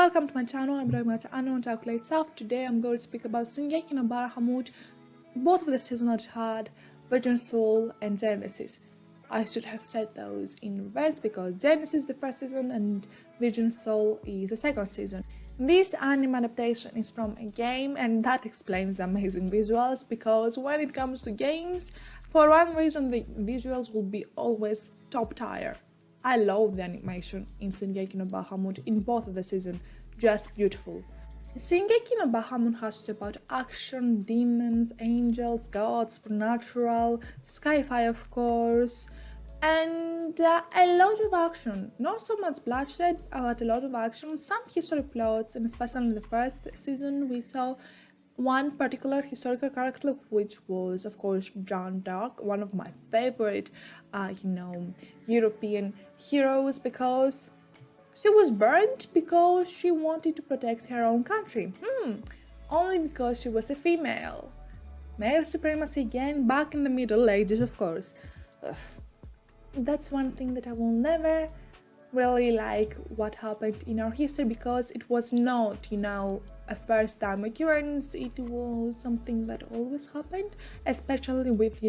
welcome to my channel. I'm very much unknown chocolate self. Today I'm going to speak about Shingeki no Bahamut, both of the seasons that had Virgin Soul and Genesis. I should have said those in reverse because Genesis is the first season and Virgin Soul is the second season. This anime adaptation is from a game, and that explains the amazing visuals, because when it comes to games, for one reason the visuals will be always top tier. I love the animation in Shingeki no Bahamut in both of the seasons, just beautiful. Shingeki no Bahamut has to do about action, demons, angels, gods, supernatural, sci-fi of course, and a lot of action. Not so much bloodshed, but a lot of action, some history plots, and especially in the first season we saw one particular historical character, which was of course Jeanne d'Arc, one of my favorite European heroes, because she was burnt because she wanted to protect her own country. Only because she was a female. Male supremacy again, back in the Middle Ages of course. Ugh. That's one thing that I will never really like what happened in our history, because it was not, a first time occurrence. It was something that always happened, especially with,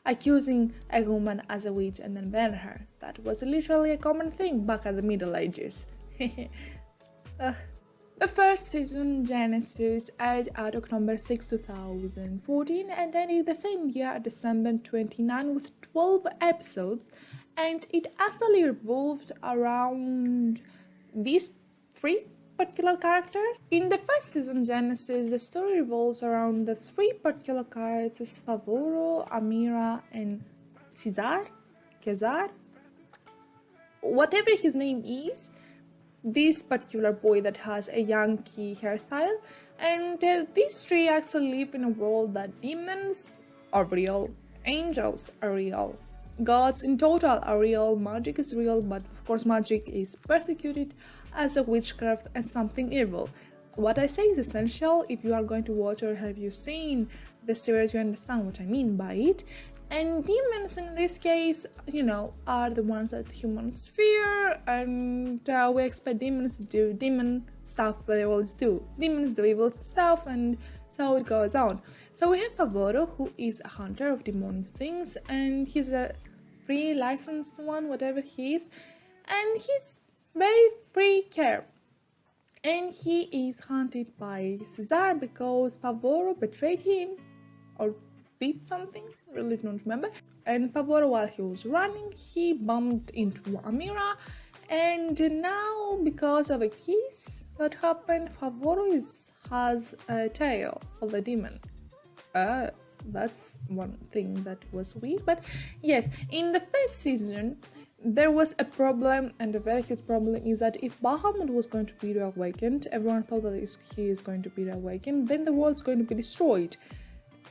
accusing a woman as a witch and then burn her. That was literally a common thing back at the Middle Ages. The first season, Genesis, aired out October 6, 2014 and ended the same year, December 29, with 12 episodes, and it actually revolved around these three particular characters. In the first season, Genesis, the story revolves around the three particular characters, Favaro, Amira, and Kaisar, whatever his name is, this particular boy that has a Yankee hairstyle, and these three actually live in a world that demons are real, angels are real, gods in total are real, magic is real, but of course magic is persecuted as a witchcraft and something evil. What I say is essential. If you are going to watch or have you seen the series, you understand what I mean by it. And demons in this case, are the ones that humans fear, and we expect demons to do demon stuff that they always do. Demons do evil stuff, and so it goes on. So we have Favaro, who is a hunter of demonic things, and he's a free licensed one, whatever he is, and he's very free care. And he is hunted by Caesar because Favaro betrayed him, or beat something, really don't remember. And Favaro, while he was running, he bumped into Amira, and now because of a kiss that happened, Favaro has a tail of the demon. That's one thing that was weird. But yes, in the first season there was a problem, and a very huge problem is that if Bahamut was going to be reawakened, everyone thought that he is going to be reawakened, then the world's going to be destroyed.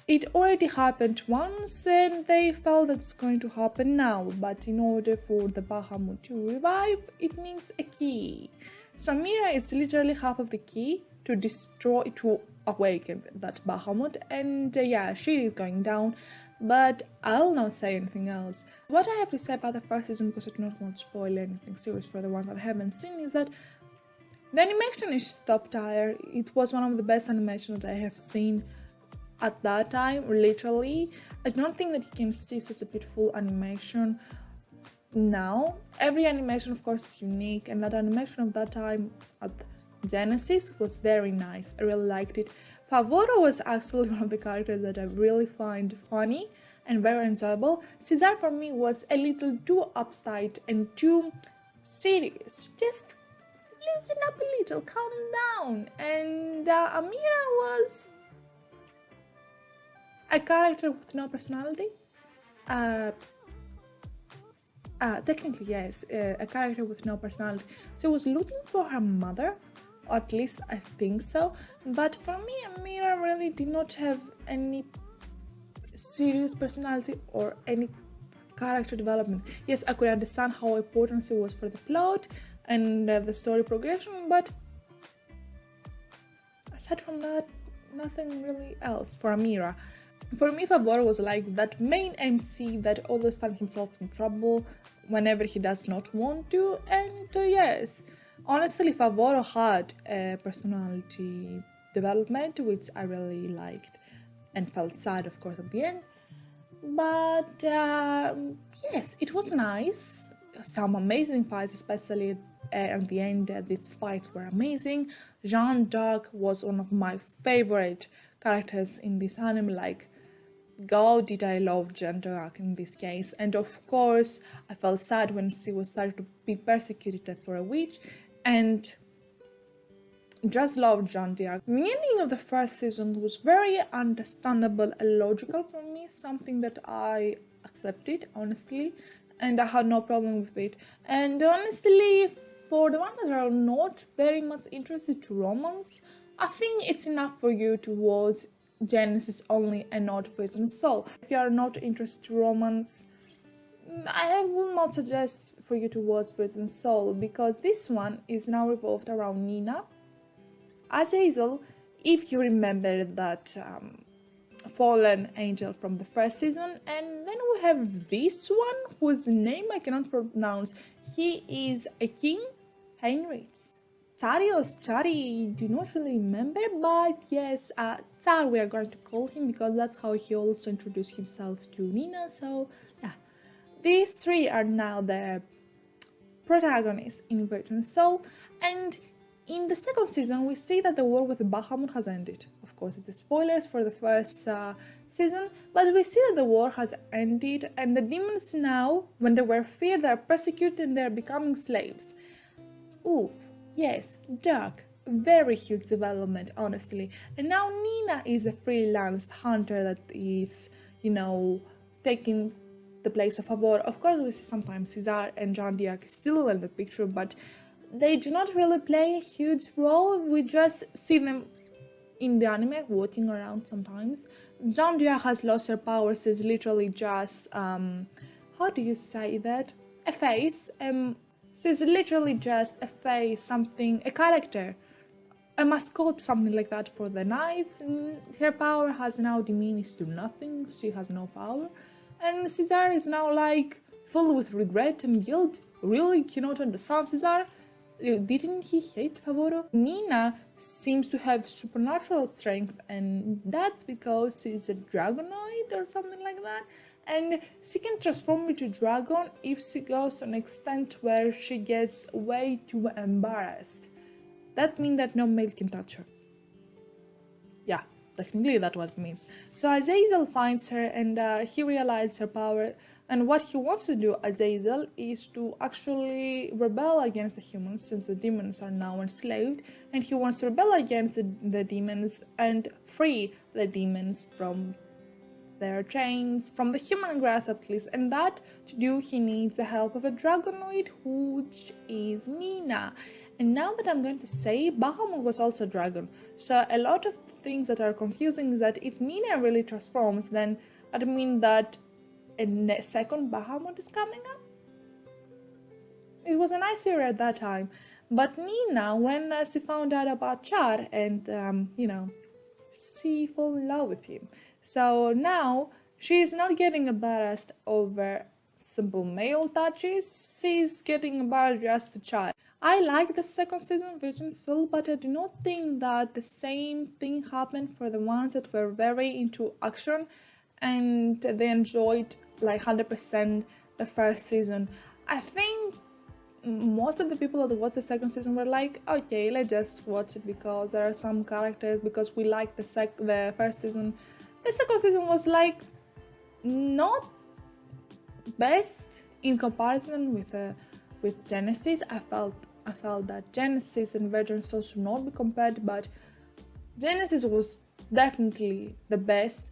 It already happened once, and they felt that it's going to happen now, but in order for the Bahamut to revive, it needs a key. So Amira is literally half of the key to awaken that Bahamut, and she is going down, but I'll not say anything else. What I have to say about the first season, because I do not want to spoil anything serious for the ones that haven't seen, is that the animation is top tier. It was one of the best animations that I have seen at that time, literally. I don't think that you can see such a beautiful animation now. Every animation of course is unique, and that animation of that time at Genesis was very nice. I really liked it. Favaro was actually one of the characters that I really find funny and very enjoyable. Caesar for me was a little too uptight and too serious. Just loosen up a little, calm down. And Amira was a character with no personality. Technically, yes, a character with no personality. She was looking for her mother, or at least I think so. But for me, Amira really did not have any serious personality or any character development. Yes, I could understand how important she was for the plot and the story progression, but aside from that, nothing really else for Amira. For me, Favaro was like that main MC that always finds himself in trouble whenever he does not want to, and yes, Honestly, Favaro had a personality development which I really liked and felt sad, of course, at the end. But yes, it was nice. Some amazing fights, especially at the end. These fights were amazing. Jeanne d'Arc was one of my favorite characters in this anime. Like, God, did I love Jeanne d'Arc in this case. And of course, I felt sad when she was started to be persecuted for a witch. And just loved Jeanne d'Arc. The ending of the first season was very understandable and logical for me, something that I accepted, honestly, and I had no problem with it. And honestly, for the ones that are not very much interested to romance, I think it's enough for you to watch Genesis only and not Virgin Soul. If you are not interested to romance, I will not suggest for you to watch Virgin Soul because this one is now revolved around Nina. Azazel, if you remember that fallen angel from the first season, and then we have this one whose name I cannot pronounce. He is a king, Heinrich. Tarios, Chari, do not really remember, but yes, Tsar we are going to call him because that's how he also introduced himself to Nina, so yeah. These three are now the protagonists in Virgin Soul, and in the second season, we see that the war with Bahamut has ended. Of course, it's spoilers for the first season, but we see that the war has ended, and the demons now, when they were feared, they are persecuted and they are becoming slaves. Ooh, yes, dark. Very huge development, honestly. And now Nina is a freelance hunter that is, taking the place of Favor. Of course, we see sometimes Caesar and Jeanne d'Arc still in the picture, but they do not really play a huge role. We just see them in the anime walking around sometimes. Jeanne d'Arc has lost her powers. Is literally just how do you say that? A face. She's literally just a face, something, a character, a mascot, something like that for the knights. Her power has now diminished to nothing. She has no power, and Caesar is now like full with regret and guilt. Really cannot understand Caesar. Didn't he hate Favoro? Nina seems to have supernatural strength, and that's because she's a dragonoid or something like that. And she can transform into dragon if she goes to an extent where she gets way too embarrassed. That means that no male can touch her. Yeah, technically that's what it means. So Azazel finds her and he realizes her power. And what he wants to do, Azazel, is to actually rebel against the humans since the demons are now enslaved. And he wants to rebel against the demons and free the demons from their chains, from the human grasp at least. And that to do, he needs the help of a dragonoid, which is Nina. And now that I'm going to say, Bahamut was also a dragon. So a lot of things that are confusing is that if Nina really transforms, then I mean that a second Bahamut is coming up. It was a nice era at that time. But Nina, when she found out about Char and, she fell in love with him. So now she is not getting embarrassed over simple male touches. She's getting embarrassed just to Char. I like the second season Virgin Soul, but I do not think that the same thing happened for the ones that were very into action and they enjoyed like 100% the first season. I think most of the people that watched the second season were like, okay, let's just watch it because there are some characters, because we like the first season. The second season was like not best in comparison with Genesis. I felt that Genesis and Virgin Soul should not be compared, but Genesis was definitely the best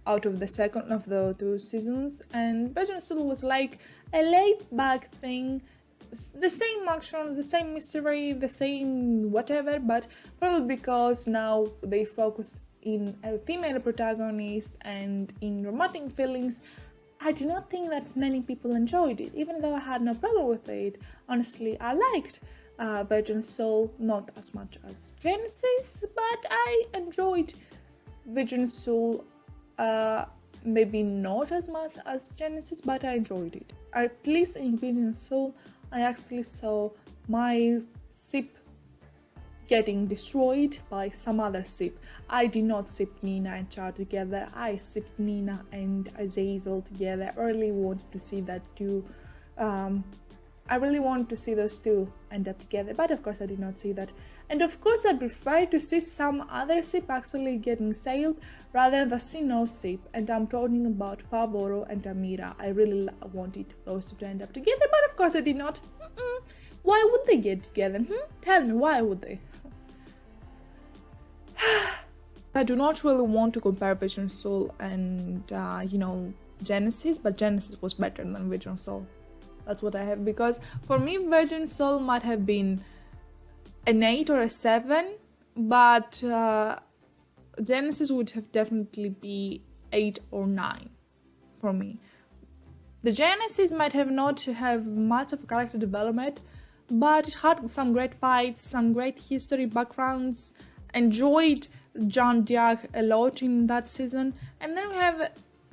out of the second of the two seasons, and Virgin Soul was like a laid back thing, the same actions, the same mystery, the same whatever, but probably because now they focus in a female protagonist and in romantic feelings. I do not think that many people enjoyed it, even though I had no problem with it. Honestly, I liked Virgin Soul, not as much as Genesis, but I enjoyed Virgin Soul, maybe not as much as Genesis, but I enjoyed it. At least in Virgin Soul, I actually saw my ship getting destroyed by some other ship. I did not ship Nina and Char together. I shipped Nina and Azazel together. I really wanted to see that too. I really wanted to see those two end up together, but of course I did not see that. And of course I prefer to see some other ship actually getting sailed rather than see no ship. And I'm talking about Favaro and Amira. I really wanted those two to end up together, but of course I did not. Why would they get together? Tell me, why would they? I do not really want to compare Vision Soul and, Genesis, but Genesis was better than Vision Soul. That's what I have, because for me, Vision Soul might have been an 8 or a 7, but Genesis would have definitely be 8 or 9 for me. The Genesis might have not have much of character development, but it had some great fights, some great history backgrounds. Enjoyed Jean d'Arc a lot in that season. And then we have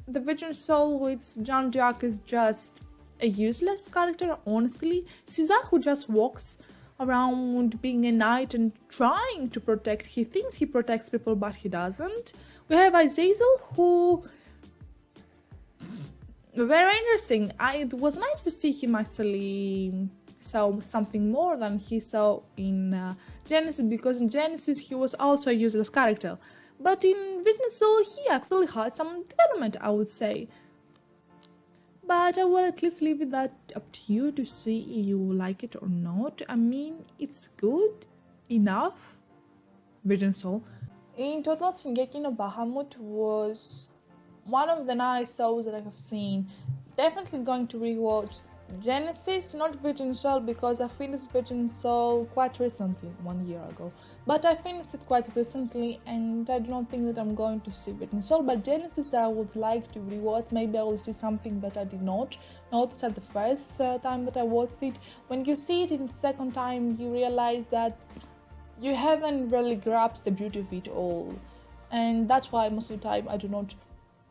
the Vision Soul, which Jean d'Arc is just a useless character, honestly. Caesar, who just walks around being a knight and trying to protect. He thinks he protects people, but he doesn't. We have Azazel, who... very interesting. It was nice to see him actually saw something more than he saw in Genesis, because in Genesis he was also a useless character. But in Vision Soul he actually had some development, I would say. But I will at least leave that up to you to see if you like it or not. I mean, it's good enough. Vision Soul. In total, Shingeki no Bahamut was one of the nice shows that I have seen. Definitely going to rewatch Genesis, not Vision Soul, because I finished Vision Soul quite recently, 1 year ago. But I finished it quite recently, and I do not think that I'm going to see Vision Soul. But Genesis I would like to rewatch. Maybe I will see something that I did not notice at the first time that I watched it. When you see it in the second time, you realize that you haven't really grasped the beauty of it all. And that's why most of the time I do not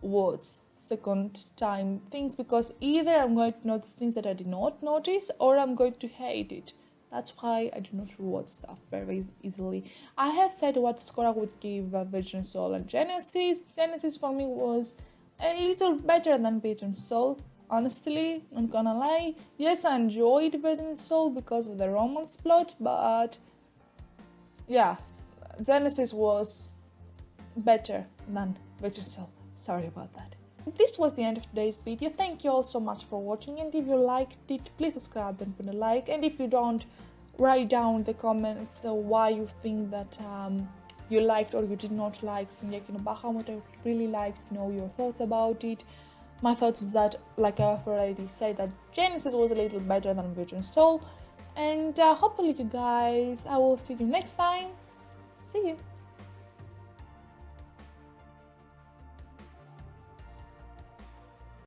watch second time things, because either I'm going to notice things that I did not notice, or I'm going to hate it. That's why I do not rewatch stuff very easily. I have said what score I would give Vision Soul and Genesis. Genesis for me was a little better than Vision Soul, honestly, not gonna lie. Yes, I enjoyed Vision Soul because of the romance plot, but yeah, Genesis was better than Vision Soul. Sorry about that. This was the end of today's video. Thank you all so much for watching, and if you liked it, please subscribe and put a like. And if you don't, write down in the comments why you think that you liked or you did not like Shingeki no Bahamut. I would really like to know your thoughts about it. My thoughts is that, like I've already said, that Genesis was a little better than Vision Soul. And hopefully you guys, I will see you next time. See you.